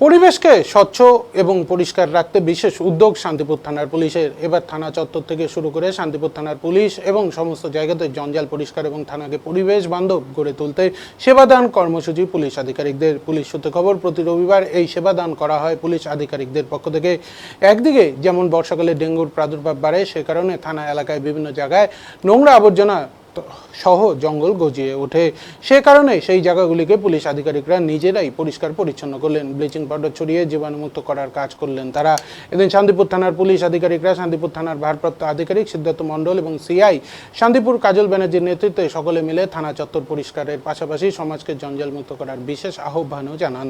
পরিবেশকে স্বচ্ছ এবং পরিষ্কার রাখতে বিশেষ উদ্যোগ শান্তিপুর থানার পুলিশের। এবার থানা চত্বর থেকে শুরু করে শান্তিপুর থানার পুলিশ এবং সমস্ত জায়গাতে জঞ্জাল পরিষ্কার এবং থানাকে পরিবেশ বান্ধব গড়ে তুলতে সেবাদান কর্মসূচি পুলিশ আধিকারিকদের। পুলিশ সূত্রে খবর, প্রতি রবিবার এই সেবাদান করা হয় পুলিশ আধিকারিকদের পক্ষ থেকে। একদিকে যেমন বর্ষাকালে ডেঙ্গুর প্রাদুর্ভাব বাড়ে, সে কারণে থানা এলাকায় বিভিন্ন জায়গায় নোংরা আবর্জনা সহ জঙ্গল গজিয়ে ওঠে। সে কারণে সেই জায়গাগুলিকে পুলিশ আধিকারিকরা নিজেরাই পরিষ্কার পরিচ্ছন্ন করলেন, ব্লিচিং পাউডার ছড়িয়ে জীবাণুমুক্ত করার কাজ করলেন তারা। এদিন শান্তিপুর থানার পুলিশ আধিকারিকরা শান্তিপুর থানার ভারপ্রাপ্ত আধিকারিক সিদ্ধার্থ মণ্ডল এবং সিআই শান্তিপুর কাজল ব্যানার্জির নেতৃত্বে সকলে মিলে থানা চত্বর পরিষ্কারের পাশাপাশি সমাজকে জঞ্জালমুক্ত করার বিশেষ আহ্বানও জানান।